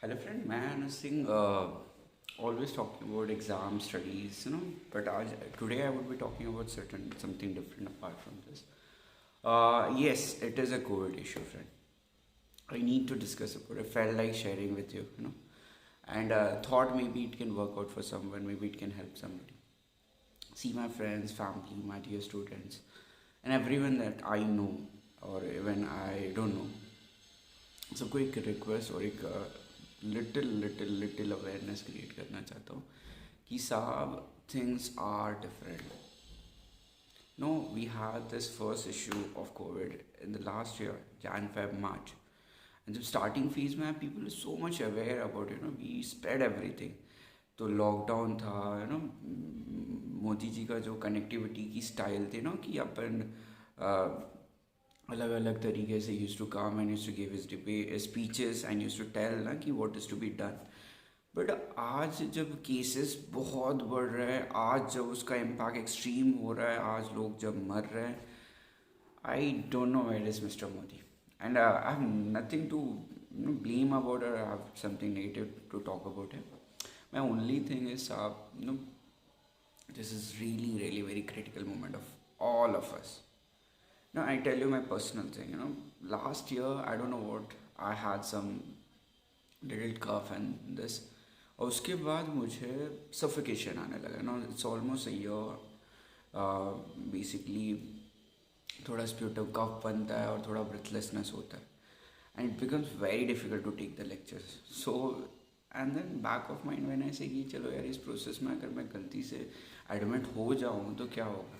Hello friend, मैं अनुज Singh always talking about exam studies, but today I would be talking about something different apart from this. Yes, it is a COVID issue, friend. I need to discuss about it. Felt like sharing with you, and thought maybe it can work out for someone, maybe it can help somebody. See my friends, family, my dear students, and everyone that I know or even I don't know. सबको एक request और एक little awareness create करना चाहता हूँ कि साहब things are different. No we had this first issue of COVID in the last year Jan Feb March. And जब स्टार्टिंग फेज में people so much aware about we spread everything. तो lockdown था मोदी जी का जो कनेक्टिविटी की style थे कि अपन अलग अलग तरीके से use to come and use to give his speeches and use to tell कि what is to be done. But आज जब केसेस बहुत बढ़ रहे हैं, आज जब उसका इम्पैक्ट एक्सट्रीम हो रहा है, आज लोग जब मर रहे हैं, I don't know where is mister Modi. And I have nothing to blame about or have something negative to talk about him. My only thing is, this is really very critical moment of all of us. Now I tell you my personal thing. Last year I don't know what I had some little cough and this. और उसके बाद मुझे suffocation आने लगा. It's almost a year basically. थोड़ा sputum कफ बनता है और थोड़ा ब्रेथलेसनेस होता है and it becomes very difficult to take the lectures. So and then back of mind मैंने ऐसे कि चलो यार इस प्रोसेस में अगर मैं गलती से एडमिट हो जाऊँ तो क्या होगा.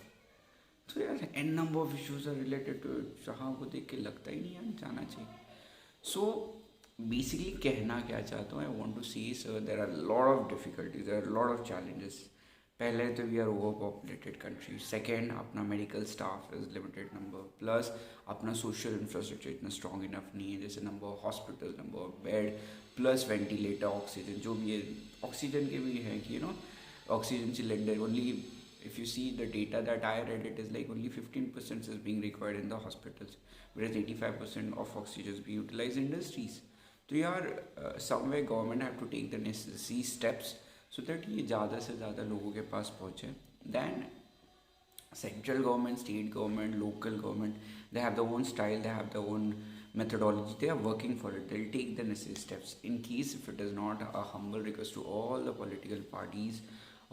तो यार an number of issues are related to it. जहाँ को देख के लगता ही नहीं यार जाना चाहिए. सो बेसिकली कहना क्या चाहता हूँ, I want to see sir there are lot of difficulties, there are lot of challenges. पहले तो we are overpopulated country. Second, अपना medical staff is limited number. Plus अपना सोशल इंफ्रास्ट्रक्चर इतना strong enough नहीं है, जैसे number of hospital, number of bed, plus ventilator, oxygen जो भी है. ऑक्सीजन के भी है कि oxygen cylinder only. If you see the data that I read, it is like only 15% is being required in the hospitals, whereas 85% of oxygen is being utilized in industries. तो यार somewhere government have to take the necessary steps so that ये ज़्यादा से ज़्यादा लोगों के पास पहुँचे. Then central government, state government, local government, they have their own style, they have their own methodology, they are working for it, they'll take the necessary steps. In case if it is not, a humble request to all the political parties,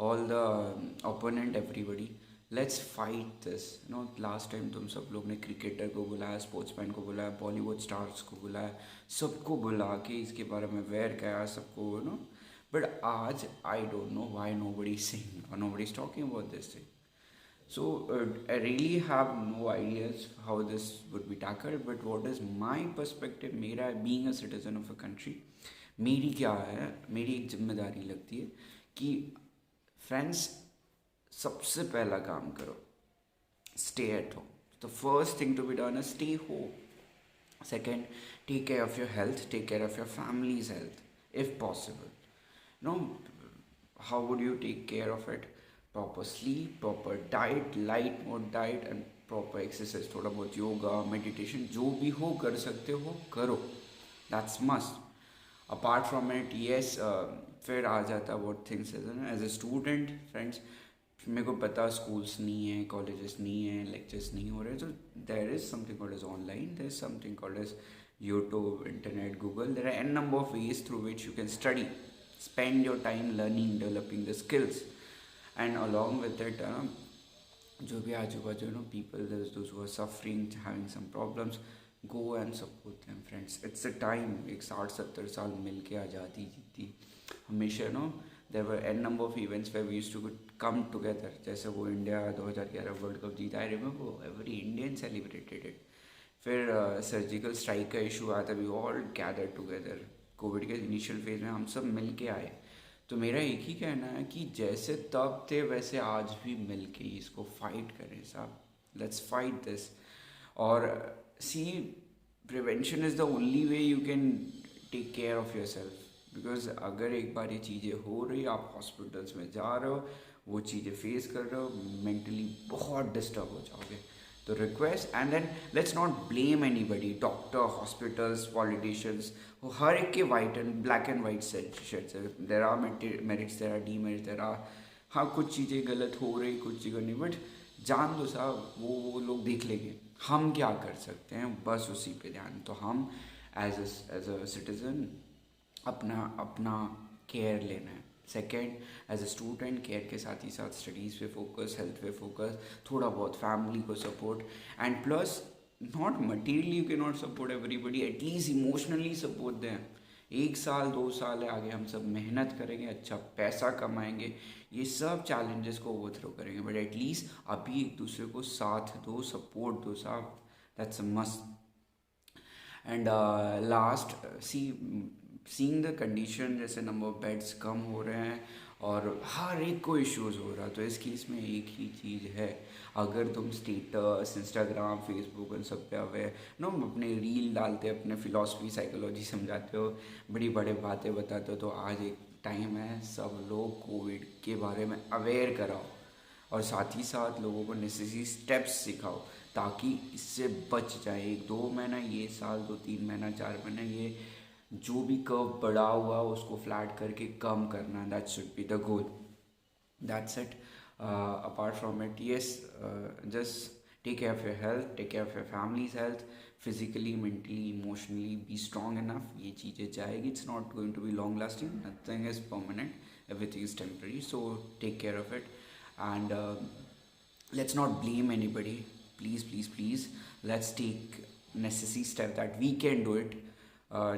all the opponent, everybody, let's fight this. Last time तुम सब लोग ने cricketer को बुलाया, sportsman को बुलाया, Bollywood stars को बुलाया, सबको बुला के इसके बारे में अवेयर किया सबको. बट आज आई don't know why nobody is saying or nobody is talking about this thing. So I really have no ideas how this would be tackled, but what is my perspective, मेरा being a citizen of a country, मेरी क्या है, मेरी एक जिम्मेदारी लगती है कि फ्रेंड्स सबसे पहला काम करो, stay at home. The first thing to be done is stay home. Second, take care of your health, take care of your family's health if possible. How would you take care of it? Proper sleep, proper diet, light mode diet and proper exercise. थोड़ा बहुत yoga, meditation, जो भी हो कर सकते हो करो. That's must. Apart from it, yes, फिर आ जाता what things as a student. Friends, मेरे को पता स्कूल्स नहीं है, कॉलेजेस नहीं है, लेक्चर्स नहीं हो रहे, तो there is something called as online, there is something called as YouTube, internet, Google. There are an number of ways through which you can study, spend your time learning, developing the skills. And along with that जो भी आजू बाजू people those who are suffering, having some problems, go and support them. Friends, it's a time. एक 60-70 साल मिल के आज़ादी जीती. हमेशा there were N number of events where we used to come together. जैसे वो इंडिया 2011 वर्ल्ड कप जीता, I remember every Indian celebrated it. फिर सर्जिकल स्ट्राइक का इशू आया था, we all gather together. Covid के इनिशियल फेज में हम सब मिल के आए. तो मेरा एक ही कहना है कि जैसे तब थे वैसे आज भी मिल के इसको फाइट करें साहब. Let's fight this. और see, prevention is the only way you can take care of yourself. Because अगर एक बार ये चीज़ें हो रही, आप हॉस्पिटल्स में जा रहे हो, वो चीज़ें फेस कर रहे हो, मेंटली बहुत डिस्टर्ब हो जाओगे. तो request, and then let's not blame anybody, doctor, hospitals, politicians, हर एक के white and black and white shades है, there are merits, there are demerits, there are, हाँ कुछ चीज़ें गलत हो रही, कुछ चीज़ें नहीं, बट जान दो साहब, वो लोग देख लेंगे, हम क्या कर सकते हैं, बस उसी पे ध्यान। तो हम एज अ सिटीज़न अपना अपना केयर लेना है। Second, as a student care के साथ ही साथ स्टडीज़ पे फोकस, हेल्थ पे फोकस, थोड़ा बहुत फैमिली को support, and plus not materially you can not support everybody, at least emotionally support दें। 1 साल 2 साल है आगे, हम सब मेहनत करेंगे, अच्छा पैसा कमाएंगे, ये सब चैलेंजेस को ओवरथ्रो करेंगे, बट एटलीस्ट अभी एक दूसरे को साथ दो, सपोर्ट दो साहब, that's a must. And last, seeing the condition, जैसे नंबर ऑफ बेड्स कम हो रहे हैं और हर एक को इश्यूज़ हो रहा है, तो इस केस में एक ही चीज़ है, अगर तुम स्टेटस, इंस्टाग्राम, फेसबुक उन सब पे अवे नो अपने रील डालते, अपने फिलॉसफी, साइकोलॉजी समझाते हो, बड़ी बड़े बातें बताते हो, तो आज एक टाइम है सब लोग कोविड के बारे में अवेयर कराओ, और साथ ही साथ लोगों को नेसेसरी स्टेप्स सिखाओ ताकि इससे बच जाए। 1 2 महीना, ये साल, 2 3 महीना, 4 महीना, ये जो भी कर्व बढ़ा हुआ उसको फ्लैट करके कम करना, that should be the goal, that's it. Apart from it, yes, just take care of your health, take care of your family's health, physically, mentally, emotionally, be strong enough, ये चीज़ें जाएगी, it's not going to be long lasting, nothing is permanent, everything is temporary, so take care of it, and let's not blame anybody, please please please, let's take necessary step that we can do it.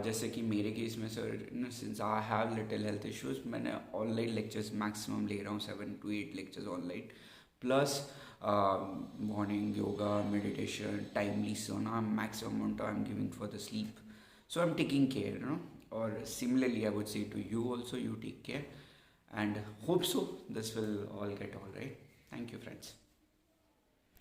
जैसे कि मेरे case में sir, since I have little health issues, मैंने online lectures maximum ले रहा हूँ, 7 to 8 lectures online, plus morning yoga, meditation, timely सोना, maximum amount I am giving for the sleep, so I am taking care, और similarly I would say to you also, you take care, and hope so this will all get all right. Thank you, friends.